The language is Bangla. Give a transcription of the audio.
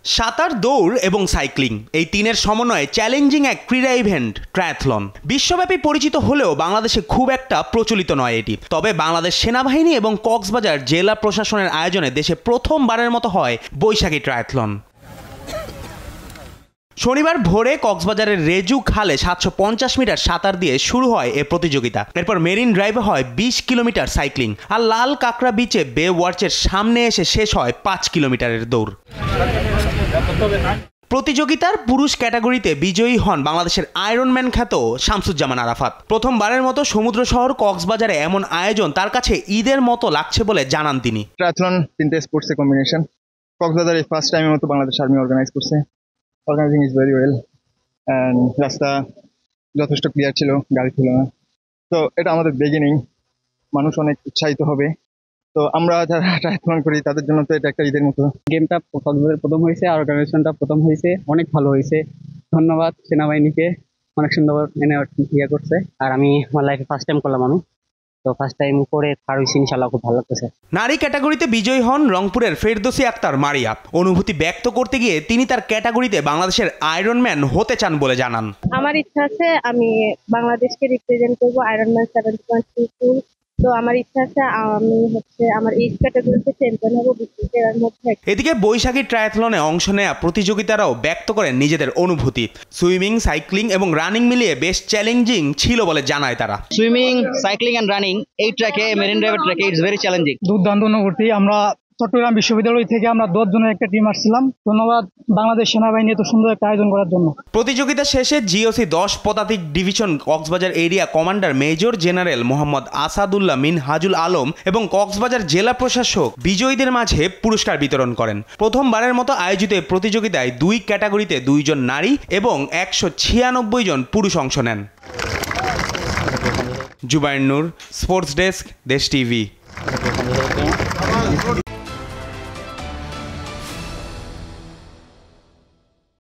সাঁতার, দৌড় এবং সাইক্লিং এই তিনের সমন্বয়ে চ্যালেঞ্জিং এক ক্রীড়া ইভেন্ট ট্রায়াথলন। বিশ্বব্যাপী পরিচিত হলেও বাংলাদেশে খুব একটা প্রচলিত নয় এটি। তবে বাংলাদেশ সেনাবাহিনী এবং কক্সবাজার জেলা প্রশাসনের আয়োজনে দেশে প্রথমবারের মতো হয় বৈশাখী ট্রায়াথলন। শনিবার ভোরে কক্সবাজারের রেজু খালে 750 মিটার সাঁতার দিয়ে শুরু হয় এ প্রতিযোগিতা। এরপর মেরিন ড্রাইভে হয় 20 কিলোমিটার সাইক্লিং, আর লাল কাঁকড়া বিচে বে ওয়ার্চের সামনে এসে শেষ হয় 5 কিলোমিটারের দৌড়। প্রতিযোগিতার পুরুষ ক্যাটাগরিতে বিজয়ী হন বাংলাদেশের আয়রনম্যান খ্যাত শামসুজ্জামান আরাফাত। প্রথমবারের মতো সমুদ্র শহর কক্সবাজারে এমন আয়োজন তার কাছে ঈদের মতো লাগছে বলে জানান তিনি। ট্রায়াথলন তিনটে স্পোর্টসের কম্বিনেশন। কক্সবাজারে ফার্স্ট টাইমের মতো বাংলাদেশ আর্মি অর্গানাইজ করছে। Organizing is very well and রাস্তা যথেষ্ট ক্লিয়ার ছিল, গাড়ি ছিল না। তো এটা আমাদের বিগিনিং, মানুষ অনেক উৎসাহিত হবে। তো আমরা যারা ট্রায়াথলন করি তাদের জন্য তো এটা একটা ঈদের মতো। গেমটা কক্সবাজারে প্রথম হয়েছে, আর অর্গানাইজেশনটা প্রথম হয়েছে, অনেক ভালো হয়েছে। ধন্যবাদ সেনাবাহিনীকে, অনেক সুন্দর ইয়ে করছে। আর আমি আমার লাইফে ফার্স্ট টাইম করলাম, আমি তো ফার্স্ট টাইম করে থার্ড হয়েছি, ইনশাআল্লাহ খুব ভালো লাগতেছে। নারী ক্যাটাগরিতে বিজয়ী হন রংপুরের ফেরদৌসী আক্তার মারিয়া। অনুভূতি ব্যক্ত করতে গিয়ে তিনি তার ক্যাটাগরিতে বাংলাদেশের আয়রনম্যান হতে চান বলে জানান। আমার ইচ্ছা আছে আমি বাংলাদেশকে রিপ্রেজেন্ট করবো আয়রনম্যান 7.22। তো আমার ইচ্ছা আছে আমি আমার এজ ক্যাটাগরিতে চ্যাম্পিয়ন হবো বিশ্বের মধ্যে। এদিকে বৈশাখী ট্রায়াথলনে অংশ নেয়া প্রতিযোগিতারাও ব্যক্ত করেন নিজেদের অনুভূতি। সুইমিং, সাইক্লিং এবং রানিং মিলিয়ে বেশ চ্যালেঞ্জিং ছিল বলে জানায় তারা। সুইমিং, সাইক্লিং এন্ড রানিং এই ট্র্যাকে, মেরিন ড্রাইভের ট্র্যাকে ইটস ভেরি চ্যালেঞ্জিং। দুর্দান্ত অনুভূতি। আমরা চট্টগ্রাম বিশ্ববিদ্যালয় থেকে আমরা 10 জনের একটা টিম আসছিলাম। ধন্যবাদ বাংলাদেশ সেনাবাহিনী এত সুন্দর একটা আয়োজন করার জন্য। প্রতিযোগিতা শেষে জিওসি 10 পদাতিক division Cox's Bazar area commander major general Mohammad Asadullah Minhajul Alam এবং কক্সবাজার জেলা প্রশাসক বিজয়ীদের মাঝে পুরস্কার বিতরণ করেন। প্রথমবারের মতো আয়োজিত প্রতিযোগিতায় 2 ক্যাটাগরিতে 2 জন নারী এবং 196 জন পুরুষ অংশ নেন। জুবায়ের নূর, স্পোর্টস ডেস্ক, দেশ টিভি।